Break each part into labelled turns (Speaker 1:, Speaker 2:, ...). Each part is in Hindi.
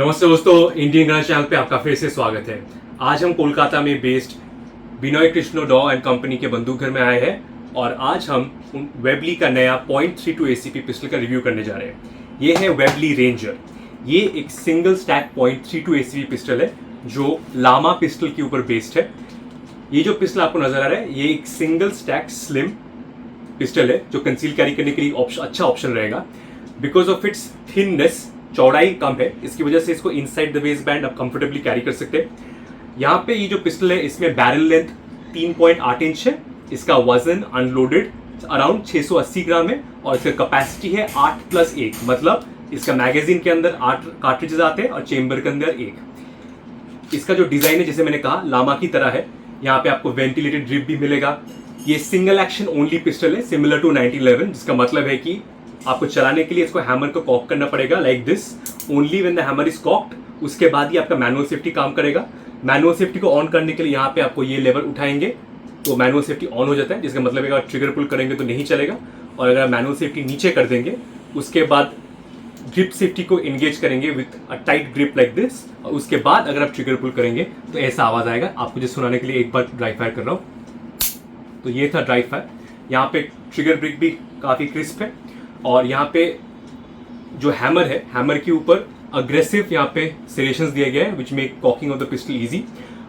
Speaker 1: नमस्ते दोस्तों, इंडियन गन चैनल पे आपका फिर से स्वागत है। आज हम कोलकाता में बेस्ड बिनोय कृष्ण डॉ एंड कंपनी के बंदूक घर में आए हैं और आज हम वेबली का नया .32 ACP पिस्टल का रिव्यू करने जा रहे हैं। ये है वेबली रेंजर। ये एक सिंगल स्टैक .32 ACP पिस्टल है जो लामा पिस्टल के ऊपर बेस्ड है। ये जो पिस्टल आपको नजर आ रहा है ये एक सिंगल स्टैक स्लिम पिस्टल है जो कंसील कैरी करने के लिए अच्छा ऑप्शन रहेगा। बिकॉज ऑफ इट्स थिननेस, चौड़ाई कम है, इसकी वजह से इसको इनसाइड द वेस्ट बैंड आप कंफर्टेबली कैरी कर सकते हैं। यहाँ पे ये जो पिस्टल है इसमें बैरल लेंथ 3.8 इंच है। इसका वजन अनलोडेड अराउंड 680 ग्राम है और इसका कैपेसिटी है 8+1, मतलब इसका मैगजीन के अंदर 8 कार्ट्रिजेस आते हैं और चेंबर के अंदर 1। इसका जो डिजाइन है जैसे मैंने कहा लामा की तरह है। यहाँ पे आपको वेंटिलेटेड ड्रिप भी मिलेगा। ये सिंगल एक्शन ओनली पिस्टल है सिमिलर टू 1911, जिसका मतलब है कि आपको चलाने के लिए इसको हैमर को कॉक करना पड़ेगा like this. Only when the hammer is cocked उसके बाद ही आपका मैनुअल सेफ्टी काम करेगा। मैनुअल सेफ्टी को ऑन करने के लिए यहाँ पे आपको ये लेवर उठाएंगे तो मैनुअल सेफ्टी ऑन हो जाता है, जिसका मतलब है अगर ट्रिगर पुल करेंगे तो नहीं चलेगा। और अगर मैनुअल सेफ्टी नीचे कर देंगे उसके बाद ग्रिप सेफ्टी को एंगेज करेंगे with a tight grip like this, और उसके बाद अगर आप ट्रिगर पुल करेंगे तो ऐसा आवाज आएगा। आपको जो सुनाने के लिए एक बार ड्राई फायर कर रहा हूँ। तो ये था ड्राई फायर। यहाँ पे ट्रिगर ब्रिक भी काफ़ी क्रिस्प है और यहाँ पे जो हैमर है, हैमर के ऊपर अग्रेसिव यहाँ पे सेरेशंस दिया गया है which make caulking of the pistol easy.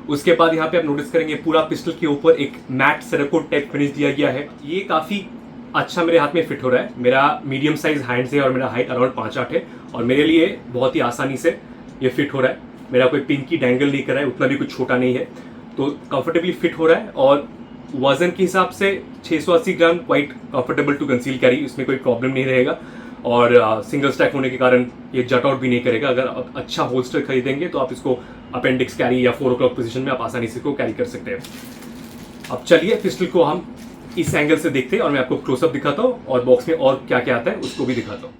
Speaker 1: उसके बाद यहाँ पे आप नोटिस करेंगे पूरा पिस्टल के ऊपर एक मैट सेराकोट टाइप फिनिश दिया गया है। ये काफ़ी अच्छा मेरे हाथ में फिट हो रहा है। मेरा मीडियम साइज हैंड्स है और मेरा हाइट अराउंड 5'8" है और मेरे लिए बहुत ही आसानी से ये फिट हो रहा है। मेरा कोई पिंकी डैंगल नहीं कर रहा है, उतना भी कुछ छोटा नहीं है, तो कंफर्टेबली फिट हो रहा है। और वजन के हिसाब से 680 gram quite comfortable to conceal carry, इसमें कोई प्रॉब्लम नहीं रहेगा। और सिंगल स्टैक होने के कारण ये जट आउट भी नहीं करेगा। अगर आप अच्छा होल्स्टर खरीदेंगे तो आप इसको अपेंडिक्स कैरी या 4 o'clock पोजीशन में आप आसानी से इसको कैरी कर सकते हैं। अब चलिए पिस्टल को हम इस एंगल से देखते हैं और मैं आपको क्लोजअप दिखाता हूँ और बॉक्स में और क्या क्या आता है उसको भी दिखाता हूँ।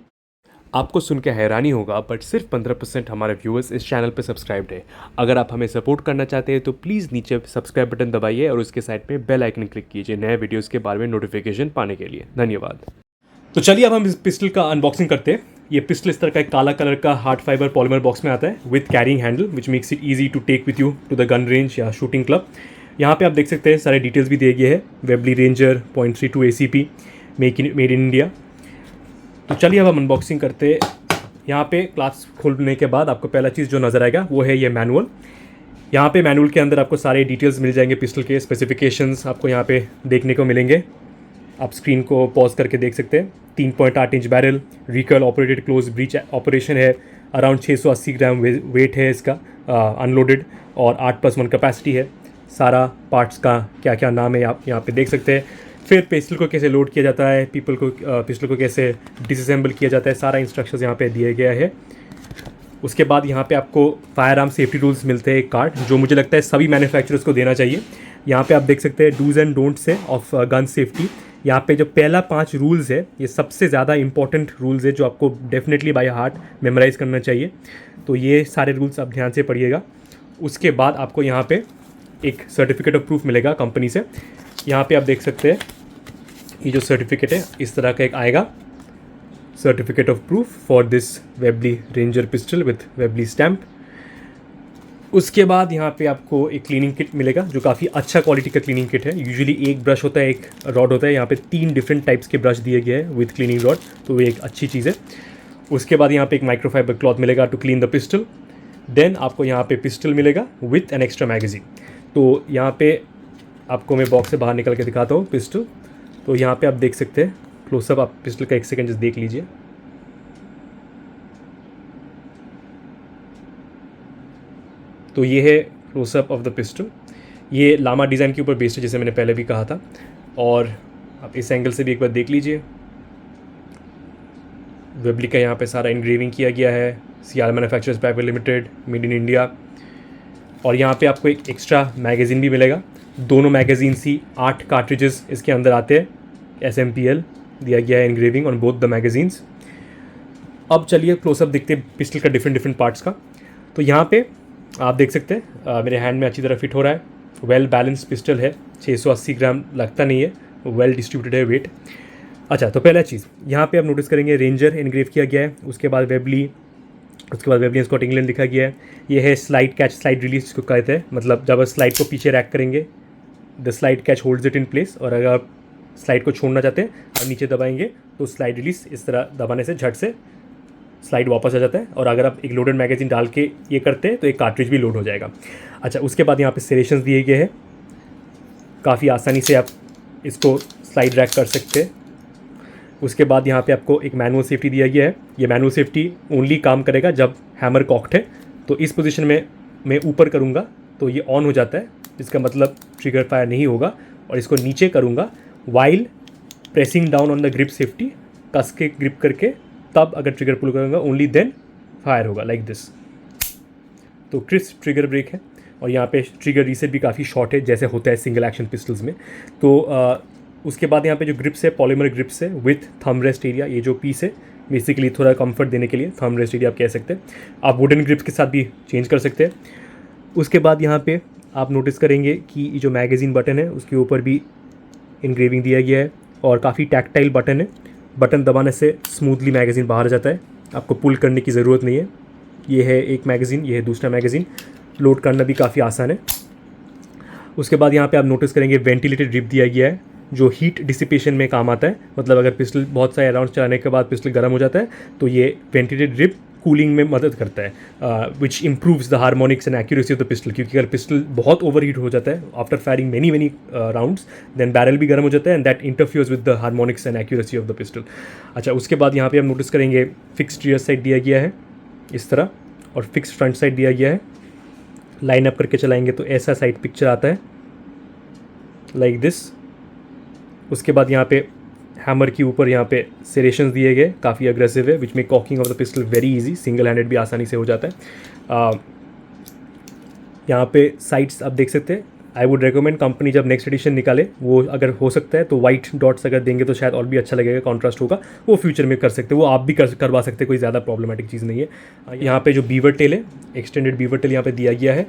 Speaker 1: आपको सुन के हैरानी होगा बट सिर्फ 15% हमारे व्यूअर्स इस चैनल पर सब्सक्राइब्ड है। अगर आप हमें सपोर्ट करना चाहते हैं तो प्लीज़ नीचे सब्सक्राइब बटन दबाइए और उसके साइड पे बेल आइकन क्लिक कीजिए नए वीडियोस के बारे में नोटिफिकेशन पाने के लिए। धन्यवाद। तो चलिए अब हम इस पिस्टल का अनबॉक्सिंग करते हैं। ये पिस्टल इस तरह का एक काला कलर का हार्ड फाइबर पॉलीमर बॉक्स में आता है with carrying handle which makes it easy to take with you to the gun range या शूटिंग क्लब। यहाँ पे आप देख सकते हैं सारे डिटेल्स भी दिए गए हैं। Webley ranger .32 ACP made in India. तो चलिए अब हम अनबॉक्सिंग करते हैं। यहाँ पे क्लास खोलने के बाद आपको पहला चीज़ जो नज़र आएगा वो है ये मैनुअल। यहाँ पे मैनुअल के अंदर आपको सारे डिटेल्स मिल जाएंगे। पिस्टल के स्पेसिफिकेशंस आपको यहाँ पे देखने को मिलेंगे। आप स्क्रीन को पॉज करके देख सकते हैं। 3.8 इंच बैरल, रिकल ऑपरेटेड क्लोज ब्रीच ऑपरेशन है, अराउंड 680 ग्राम वेट है इसका अनलोडेड और 8+1 कैपेसिटी है। सारा पार्ट्स का क्या क्या नाम है आप यहाँ पे देख सकते हैं। फिर पिस्टल को कैसे लोड किया जाता है, पिस्टल को कैसे डिसअसेंबल किया जाता है, सारा इंस्ट्रक्शंस यहाँ पे दिए गया है। उसके बाद यहाँ पे आपको फायर आर्म सेफ्टी रूल्स मिलते हैं, एक कार्ड जो मुझे लगता है सभी मैन्युफैक्चरर्स को देना चाहिए। यहाँ पे आप देख सकते हैं डूज एंड डोंट्स है ऑफ गन सेफ्टी। यहाँ पे जो पहला 5 रूल्स है ये सबसे ज़्यादा इंपॉर्टेंट रूल्स है जो आपको डेफिनेटली बाय हार्ट मेमोराइज करना चाहिए। तो ये सारे रूल्स आप ध्यान से पढ़िएगा। उसके बाद आपको यहाँ पे एक सर्टिफिकेट ऑफ प्रूफ मिलेगा कंपनी से। यहाँ पे आप देख सकते हैं ये जो सर्टिफिकेट है इस तरह का एक आएगा, certificate of proof for this Webley ranger pistol with Webley stamp. उसके बाद यहाँ पे आपको एक क्लीनिंग किट मिलेगा जो काफ़ी अच्छा क्वालिटी का क्लीनिंग किट है। यूजुअली एक ब्रश होता है, एक रॉड होता है, यहाँ पे 3 डिफरेंट टाइप्स के ब्रश दिए गए हैं विथ क्लीनिंग रॉड, तो वो एक अच्छी चीज़ है। उसके बाद यहाँ पे एक माइक्रोफाइबर क्लॉथ मिलेगा to clean the pistol. Then आपको यहाँ पे पिस्टल मिलेगा विथ एन एक्स्ट्रा मैगजीन। तो यहाँ पे आपको मैं बॉक्स से बाहर निकल के दिखाता हूँ पिस्टल। तो यहाँ पे आप देख सकते हैं क्लोजअप, आप पिस्टल का 1 सेकेंड जस्ट देख लीजिए। तो ये है क्लोजअप ऑफ द पिस्टल। ये लामा डिज़ाइन के ऊपर बेस्ड है जैसे मैंने पहले भी कहा था। और आप इस एंगल से भी एक बार देख लीजिए। वेबली का यहाँ पे सारा इनग्रेविंग किया गया है, Sial manufacturers private limited, made in India. और यहाँ पे आपको एक एक्स्ट्रा मैगज़ीन भी मिलेगा। दोनों मैगज़ीन ही 8 कार्ट्रिजेस इसके अंदर आते हैं। SMPL दिया गया है engraving on both the magazines. अब चलिए क्लोजअप देखते हैं पिस्टल का डिफरेंट पार्ट्स का। तो यहाँ पे आप देख सकते हैं मेरे हैंड में अच्छी तरह फिट हो रहा है। वेल बैलेंस पिस्टल है, 680 ग्राम लगता नहीं है, वेल डिस्ट्रीब्यूटेड है वेट। अच्छा, तो पहला चीज़ यहाँ पे आप नोटिस करेंगे रेंजर इनग्रेव किया गया है। उसके बाद वेबली उसके बाद वेबली स्कॉट इंग्लैंड लिखा गया है। ये है स्लाइड कैच स्लाइड रिलीज जिसको कहते हैं, मतलब जब आप स्लाइड को पीछे रैक करेंगे the slide catch holds it in place, और अगर आप स्लाइड को छोड़ना चाहते हैं आप नीचे दबाएंगे तो स्लाइड रिलीज इस तरह दबाने से झट से स्लाइड वापस आ जाता है। और अगर आप एक लोडेड मैगजीन डाल के ये करते हैं तो एक कार्ट्रिज भी लोड हो जाएगा। अच्छा, उसके बाद यहाँ पे सेरेशंस दिए गए हैं, काफ़ी आसानी से आप इसको स्लाइड रैक कर सकते हैं। उसके बाद यहाँ पे आपको एक मैनुअल सेफ्टी दिया गया है। ये मैनुअल सेफ्टी ओनली काम करेगा जब हैमर कॉक्ड है। तो इस पोजीशन में मैं ऊपर करूँगा तो ये ऑन हो जाता है, इसका मतलब ट्रिगर फायर नहीं होगा। और इसको नीचे करूँगा while pressing down on the grip safety, कस के ग्रिप करके, तब अगर ट्रिगर पुल करूँगा ओनली देन फायर होगा लाइक दिस। तो क्रिस्प ट्रिगर ब्रेक है। और यहाँ पे ट्रिगर रीसेट भी काफ़ी शॉर्ट है जैसे होता है सिंगल एक्शन पिस्टल्स में। तो उसके बाद यहाँ पे जो ग्रिप्स है पॉलीमर ग्रिप्स है विथ थंब रेस्ट एरिया, ये जो पीस है बेसिकली थोड़ा कंफर्ट देने के लिए थंब रेस्ट एरिया आप कह सकते हैं। आप वुडन ग्रिप्स के साथ भी चेंज कर सकते हैं। उसके बाद यहाँ पे आप नोटिस करेंगे कि जो मैगज़ीन बटन है उसके ऊपर भी इनग्रेविंग दिया गया है और काफ़ी टैक्टाइल बटन है। बटन दबाने से स्मूथली मैगज़ीन बाहर आ जाता है, आपको पुल करने की ज़रूरत नहीं है। ये है एक मैगज़ीन, ये है दूसरा मैगज़ीन, लोड करना भी काफ़ी आसान है। उसके बाद यहाँ पे आप नोटिस करेंगे वेंटिलेटेड ड्रिप दिया गया है जो हीट डिसिपेशन में काम आता है। मतलब अगर पिस्टल बहुत सारे राउंड चलाने के बाद पिस्टल गर्म हो जाता है तो ये वेंटिलेटेड ड्रिप कूलिंग में मदद करता है, which improves the harmonics and accuracy of the pistol. क्योंकि अगर पिस्टल बहुत ओवर हीट हो जाता है after firing many rounds, then barrel भी गर्म हो जाता है and that interferes with the harmonics and accuracy of the pistol. अच्छा, उसके बाद यहाँ पे हम नोटिस करेंगे फिक्स्ड रियर साइड दिया गया है इस तरह, और फिक्स्ड फ्रंट साइड दिया गया है। लाइन अप करके चलाएंगे तो ऐसा साइड पिक्चर आता है लाइक दिस। उसके बाद यहाँ पे हैमर के ऊपर यहाँ पे सेरेशंस दिए गए, काफ़ी अग्रेसिव है, विच में caulking of the pistol very easy, single handed भी आसानी से हो जाता है। यहाँ पे साइड्स आप देख सकते हैं। आई वुड रिकमेंड कंपनी जब नेक्स्ट एडिशन निकाले वो अगर हो सकता है तो वाइट डॉट्स अगर देंगे तो शायद और भी अच्छा लगेगा, कॉन्ट्रास्ट होगा। वो फ्यूचर में कर सकते हैं, वो आप भी करवा सकते हैं, कोई ज़्यादा प्रॉब्लमेटिक चीज़ नहीं है। यहाँ पे जो बीवर टेल है, एक्सटेंडेड बीवर टेल यहाँ पे दिया गया है।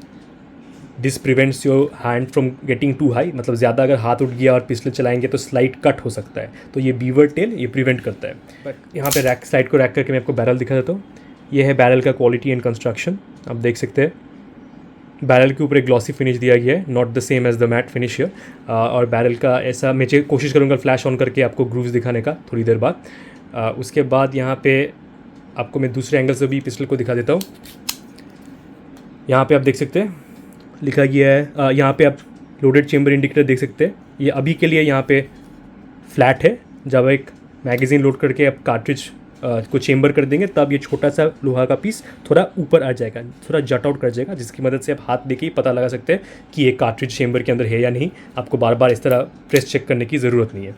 Speaker 1: This prevents your hand from getting too high, मतलब ज़्यादा अगर हाथ उठ गया और पिस्टल चलाएंगे तो स्लाइड कट हो सकता है, तो ये बीवर टेल ये प्रिवेंट करता है। बट यहाँ पे रैक स्लाइड को रैक करके मैं आपको बैरल दिखा देता हूँ। ये है बैरल का क्वालिटी एंड कंस्ट्रक्शन, आप देख सकते हैं। बैरल के ऊपर एक ग्लॉसी फिनिश दिया गया है, not the same as the matte finish here. और बैरल का ऐसा मैं कोशिश करूँगा फ्लैश ऑन करके आपको ग्रूव्स दिखाने का थोड़ी देर बाद। उसके बाद यहाँ पे आपको मैं दूसरे एंगल से भी पिस्टल को दिखा देता हूँ। यहाँ पे आप देख सकते हैं लिखा गया है, यहाँ पे आप लोडेड चेम्बर इंडिकेटर देख सकते हैं। ये अभी के लिए यहाँ पे फ्लैट है, जब एक मैगज़ीन लोड करके आप कार्ट्रिज को चेम्बर कर देंगे तब ये छोटा सा लोहा का पीस थोड़ा ऊपर आ जाएगा, थोड़ा जट आउट कर जाएगा, जिसकी मदद से आप हाथ देके ही पता लगा सकते हैं कि ये कार्ट्रिज चेम्बर के अंदर है या नहीं। आपको बार बार इस तरह प्रेस चेक करने की ज़रूरत नहीं है।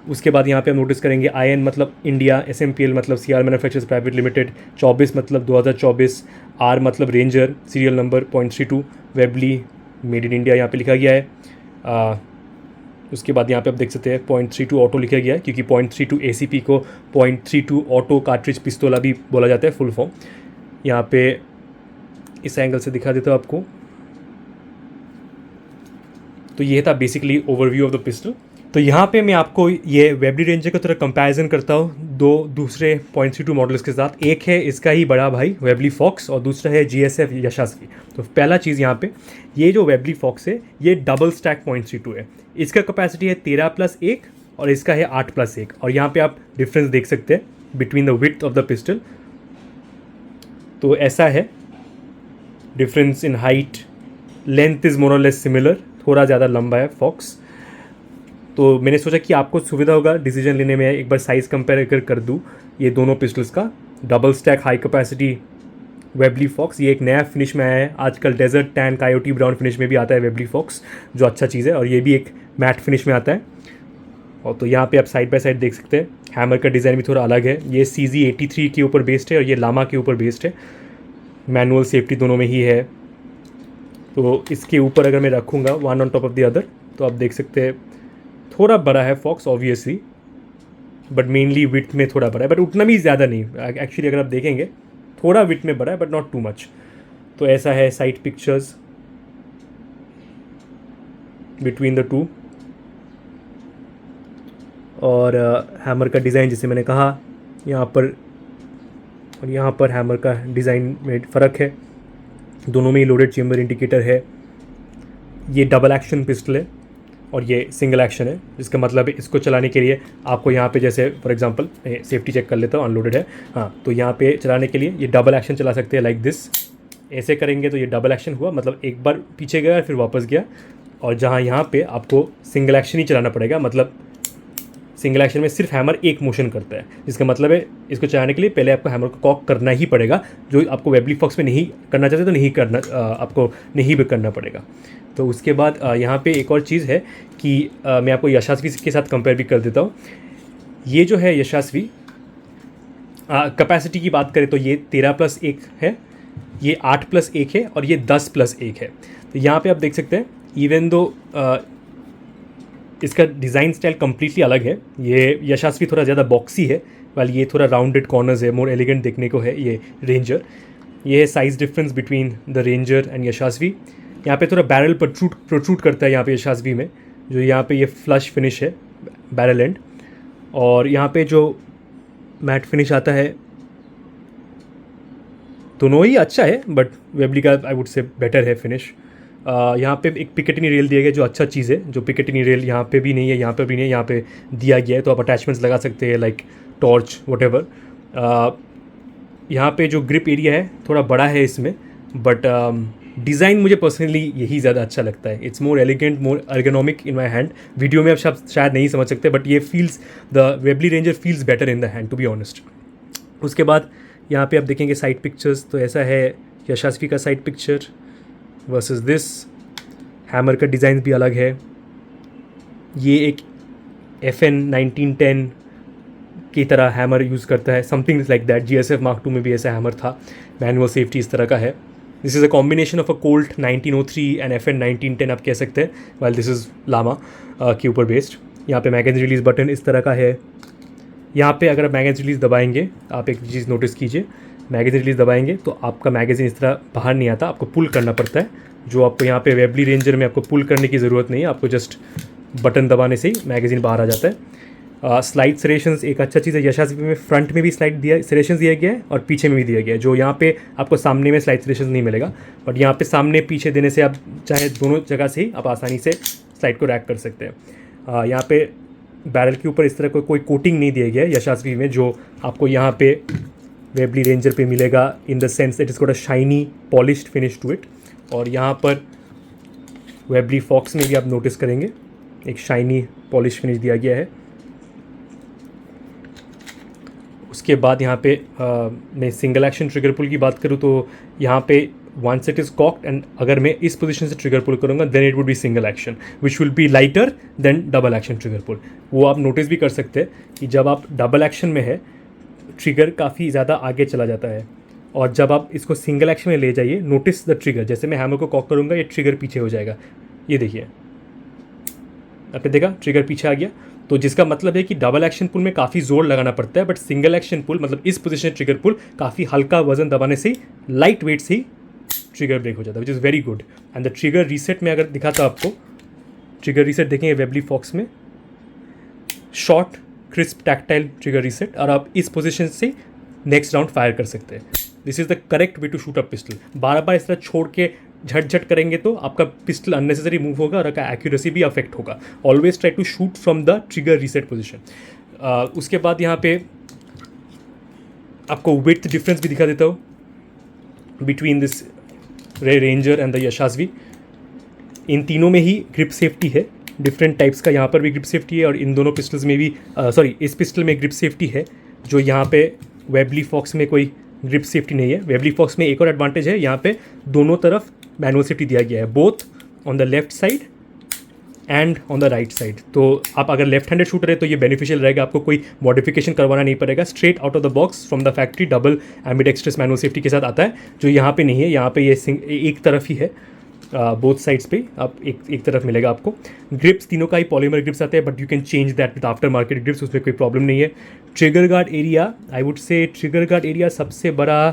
Speaker 1: उसके बाद यहाँ पे हम नोटिस करेंगे IN मतलब इंडिया, SMPL मतलब CR मैन्युफैक्चरर्स प्राइवेट लिमिटेड, 24 मतलब 2024, R मतलब ranger, serial number 0.32, Webley made in India यहाँ पे लिखा गया है। उसके बाद यहाँ पे आप देख सकते हैं 0.32 ऑटो लिखा गया है, क्योंकि 0.32 ACP को 0.32 ऑटो कार्ट्रिज पिस्तौला भी बोला जाता है फुल फॉर्म। यहाँ पे इस एंगल से दिखा देता हूँ आपको। तो ये था basically overview of the pistol. तो यहाँ पे मैं आपको ये वेबली रेंजर का थोड़ा कंपैरिजन करता हूँ दो दूसरे 0.32 मॉडल्स के साथ। एक है इसका ही बड़ा भाई वेबली फॉक्स और दूसरा है GSF यशास्वी। तो पहला चीज़ यहाँ पे ये जो वेबली फॉक्स है ये डबल स्टैक 0.32 है। इसका कैपेसिटी है 13+1 और इसका है 8+1। और यहाँ पे आप डिफरेंस देख सकते हैं between the width of the pistol. तो ऐसा है difference in height, length is more और लेस सिमिलर, थोड़ा ज़्यादा लंबा है फॉक्स। तो मैंने सोचा कि आपको सुविधा होगा डिसीजन लेने में, एक बार साइज़ कंपेयर कर दूँ ये दोनों पिस्टल्स का। Double stack high capacity Webley Fox, ये एक नया फिनिश में आया है आजकल, desert tan coyote brown finish में भी आता है वेबली फॉक्स, जो अच्छा चीज़ है। और ये भी एक मैट फिनिश में आता है। और तो यहाँ पे आप साइड बाय साइड देख सकते हैं, हैमर का डिज़ाइन भी थोड़ा अलग है। ये CZ83 के ऊपर बेस्ड है और ये लामा के ऊपर बेस्ड है। मैनुअल सेफ्टी दोनों में ही है। तो इसके ऊपर अगर मैं रखूँगा one on top of the other तो आप देख सकते हैं थोड़ा बड़ा है Fox obviously, but mainly width में थोड़ा बड़ा है, बट उतना भी ज़्यादा नहीं। एक्चुअली अगर आप देखेंगे थोड़ा विड्थ में बड़ा है बट नॉट टू मच। तो ऐसा है side pictures between the two. और हैमर का डिज़ाइन जैसे मैंने कहा यहाँ पर और यहाँ पर हैमर का डिज़ाइन में फ़र्क है, दोनों में ही लोडेड चेम्बर इंडिकेटर है। ये डबल एक्शन पिस्टल है और ये सिंगल एक्शन है, जिसका मतलब है इसको चलाने के लिए आपको यहाँ पे जैसे फॉर एग्जांपल सेफ्टी चेक कर लेता हूँ, अनलोडेड है, हाँ, तो यहाँ पे चलाने के लिए ये डबल एक्शन चला सकते हैं लाइक दिस। ऐसे करेंगे तो ये डबल एक्शन हुआ, मतलब एक बार पीछे गया फिर वापस गया। और जहाँ यहाँ पे आपको सिंगल एक्शन ही चलाना पड़ेगा, मतलब सिंगल एक्शन में सिर्फ हैमर एक मोशन करता है, जिसका मतलब है इसको चलाने के लिए पहले आपको हैमर को कॉक करना ही पड़ेगा, जो आपको वेबली फॉक्स में नहीं करना चाहते तो नहीं करना, आपको नहीं भी करना पड़ेगा। तो उसके बाद यहाँ पे एक और चीज़ है कि मैं आपको यशस्वी के साथ कंपेयर भी कर देता हूँ। ये जो है यशस्वी, कैपेसिटी की बात करें तो ये 13+1 है, ये 8+1 है और ये 10+1 है। तो यहाँ पे आप देख सकते हैं इवन दो इसका डिज़ाइन स्टाइल कम्प्लीटली अलग है। ये यशस्वी थोड़ा ज़्यादा बॉक्सी है, वाल ये थोड़ा राउंडेड कॉर्नर्स है, मोर एलिगेंट देखने को है ये रेंजर। ये है size difference between the Ranger and Yashasvi. यहाँ पे थोड़ा बैरल प्रोट्रूड करता है यहाँ पे यशस्वी में, जो यहाँ पे ये फ्लश फिनिश है बैरल एंड, और यहाँ पे जो मैट फिनिश आता है दोनों ही अच्छा है, बट वेबली का आई वुड से बेटर है फिनिश। यहाँ पे एक पिकेटिनी रेल दिया गया जो अच्छा चीज़ है, जो पिकेटिनी रेल यहाँ पे भी नहीं है, यहाँ पे भी नहीं है, यहाँ पे दिया गया है, तो आप अटैचमेंट्स लगा सकते हैं लाइक टॉर्च व्हाटएवर। यहाँ पे जो ग्रिप एरिया है थोड़ा बड़ा है इसमें, बट डिज़ाइन मुझे पर्सनली यही ज़्यादा अच्छा लगता है। It's more elegant, more ergonomic in my hand. Video में आप शायद नहीं समझ सकते, बट ये feels, the Webley Ranger feels better in the hand to be honest. उसके बाद यहाँ पे आप देखेंगे साइड पिक्चर्स, तो ऐसा है यशस्वी का side picture versus this. Hammer का डिज़ाइन भी अलग है। ये एक FN 1910 की तरह हैमर यूज़ करता है, something like that. GSF Mark II में भी ऐसा हैमर था, मैनुअल सेफ्टी इस तरह का है। This is a combination of a Colt 1903 and FN 1910 आप कह सकते हैं, वाइल दिस इज़ लामा के ऊपर बेस्ड। यहाँ पे मैगज़ीन रिलीज़ बटन इस तरह का है। यहाँ पे अगर आप मैगज़ीन रिलीज़ दबाएंगे, आप एक चीज़ नोटिस कीजिए, मैगज़ीन रिलीज़ दबाएंगे तो आपका मैगज़ीन इस तरह बाहर नहीं आता, आपको पुल करना पड़ता है, जो आपको यहाँ पे वेबली रेंजर में आपको पुल करने की ज़रूरत नहीं है, आपको जस्ट बटन दबाने से ही मैगज़ीन बाहर आ जाता है। स्लाइड सरेशंस एक अच्छा चीज़ है, यशस्वी में फ्रंट में भी सरेशंस दिया गया है और पीछे में भी दिया गया है, जो यहाँ पे आपको सामने में स्लाइड सरेशंस नहीं मिलेगा, बट यहाँ पे सामने पीछे देने से आप चाहे दोनों जगह से ही आप आसानी से स्लाइड को रैक कर सकते हैं। यहाँ पे बैरल के ऊपर इस तरह कोई कोटिंग नहीं दिया गया है यशस्वी में, जो आपको यहाँ पे वेबली रेंजर पे मिलेगा, in the sense that it's got a shiny polished finish to it. और यहाँ पर वेबली फॉक्स में भी आप नोटिस करेंगे एक शाइनी पॉलिश फिनिश दिया गया है। उसके बाद यहाँ पे मैं सिंगल एक्शन ट्रिगर पुल की बात करूँ तो यहाँ पे once it is cocked and अगर मैं इस पोजीशन से ट्रिगर पुल करूँगा then it would be single action which will be lighter than double action trigger pull. वो आप नोटिस भी कर सकते हैं कि जब आप डबल एक्शन में है ट्रिगर काफ़ी ज़्यादा आगे चला जाता है, और जब आप इसको सिंगल एक्शन में ले जाइए, नोटिस द ट्रिगर, जैसे मैं हैमर को कॉक करूँगा ये ट्रिगर पीछे हो जाएगा, ये देखिए आपने देखा ट्रिगर पीछे आ गया, तो जिसका मतलब है कि डबल एक्शन पुल में काफ़ी जोर लगाना पड़ता है, बट सिंगल एक्शन पुल मतलब इस पोजीशन ट्रिगर पुल काफ़ी हल्का वजन दबाने से लाइट वेट से ही ट्रिगर ब्रेक हो जाता है, which is very good. And the trigger reset में अगर दिखाता आपको, ट्रिगर रीसेट देखेंगे वेबली फॉक्स में, short crisp tactile trigger reset, और आप इस पोजीशन से नेक्स्ट राउंड फायर कर सकते हैं। This is the correct way to shoot a pistol. बार बार इस तरह छोड़ के झट करेंगे तो आपका पिस्टल अननेसेसरी मूव होगा और आपका एक्यूरेसी भी अफेक्ट होगा। Always try to shoot from the trigger reset position. उसके बाद यहाँ पे आपको विड्थ डिफरेंस भी दिखा देता हूँ between this Ranger and the Yashasvi. इन तीनों में ही ग्रिप सेफ्टी है, डिफरेंट टाइप्स का, यहाँ पर भी ग्रिप सेफ्टी है और इन दोनों पिस्टल्स में भी इस पिस्टल में ग्रिप सेफ्टी है, जो यहाँ पे वेबली फॉक्स में कोई ग्रिप सेफ्टी नहीं है। वेबली फॉक्स में एक और एडवांटेज है, यहाँ पे दोनों तरफ मैनुअल सेफ्टी दिया गया है, both on the left side and on the right side. तो आप अगर लेफ्ट हैंडेड शूटर है तो ये बेनिफिशियल रहेगा, आपको कोई मॉडिफिकेशन करवाना नहीं पड़ेगा, straight out of the box from the factory double ambidextrous manual safety के साथ आता है, जो यहाँ पे नहीं है। यहाँ पे ये एक तरफ ही है, बोथ साइड्स पे आप एक तरफ मिलेगा आपको। ग्रिप्स तीनों का ही पॉलीमर ग्रिप्स आते हैं, but you can change that with aftermarket grips, उसमें कोई प्रॉब्लम नहीं है। Trigger guard area, I would say trigger guard area सबसे बड़ा,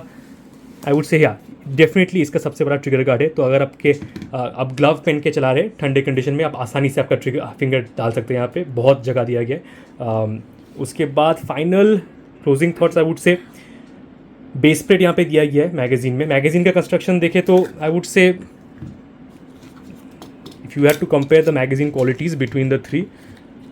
Speaker 1: आई वुड से डेफिनेटली इसका सबसे बड़ा ट्रिगर गार्ड है। तो अगर आप ग्लव पहन के चला रहे हैं ठंडे कंडीशन में, आप आसानी से आपका फिंगर डाल सकते हैं, यहाँ पे बहुत जगह दिया गया है। उसके बाद final closing thoughts, I would से बेस प्लेट यहाँ पे दिया गया है मैगज़ीन में। मैगज़ीन का कंस्ट्रक्शन देखें तो I would say if you have to compare the magazine qualities between the three,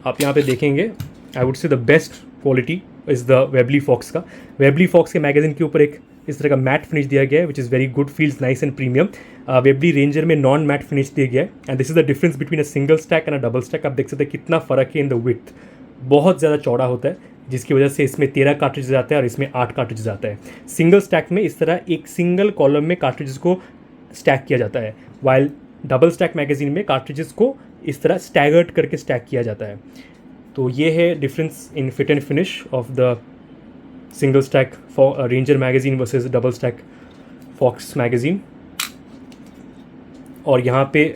Speaker 1: आप यहाँ पे देखेंगे I would say the best quality is the Webley Fox का। वेबली फॉक्स के मैगज़ीन के ऊपर एक इस तरह का मैट फिनिश दिया गया है which is very good, feels nice and premium. Webley ranger में नॉन मैट फिनिश दिया गया है and this is the difference between a single stack and a double stack. आप देख सकते हैं कितना फ़र्क है इन द विड्थ, बहुत ज़्यादा चौड़ा होता है जिसकी वजह से इसमें 13 कार्ट्रिजेज आता है और इसमें 8 कार्ट्रिजेज आता है। सिंगल स्टैक में इस तरह एक सिंगल कॉलम में कार्ट्रिजेस को स्टैक किया जाता है, वाइल डबल स्टैक मैगज़ीन में कार्ट्रिजेस को इस तरह स्टैगर्ड करके स्टैक किया जाता है। तो ये है difference in fit and finish of the single stack for Ranger magazine versus double stack Fox magazine. और यहाँ पे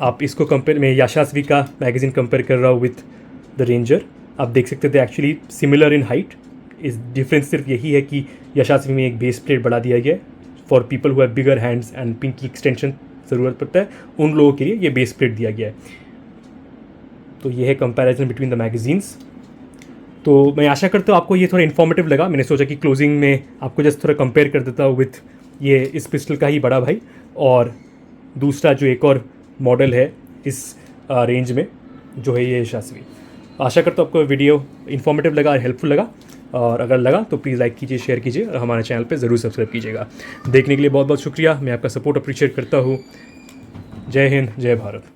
Speaker 1: आप इसको कंपेयर, मैं यशस्वी का मैगज़ीन कंपेयर कर रहा हूँ विथ द रेंजर। आप देख सकते थे एक्चुअली सिमिलर इन हाइट। इस डिफरेंस सिर्फ यही है कि यशस्वी में एक बेस प्लेट बढ़ा दिया गया है for people who have bigger hands and pinky extension ज़रूरत पड़ता है, उन लोगों के लिए ये बेस प्लेट दिया गया है। तो ये है कंपैरिजन बिटवीन द मैगज़ीन्स। तो मैं आशा करता हूँ आपको ये थोड़ा इन्फॉर्मेटिव लगा। मैंने सोचा कि क्लोजिंग में आपको जस्ट थोड़ा कंपेयर कर देता हूँ विथ ये इस पिस्टल का ही बड़ा भाई और दूसरा जो एक और मॉडल है इस रेंज में जो है ये यशस्वी। आशा करता हूँ आपको वीडियो इन्फॉर्मेटिव लगा और हेल्पफुल लगा, और अगर लगा तो प्लीज़ लाइक कीजिए, शेयर कीजिए और हमारे चैनल पे ज़रूर सब्सक्राइब कीजिएगा। देखने के लिए बहुत बहुत शुक्रिया, मैं आपका सपोर्ट अप्रिशिएट करता हूँ। जय हिंद, जय भारत।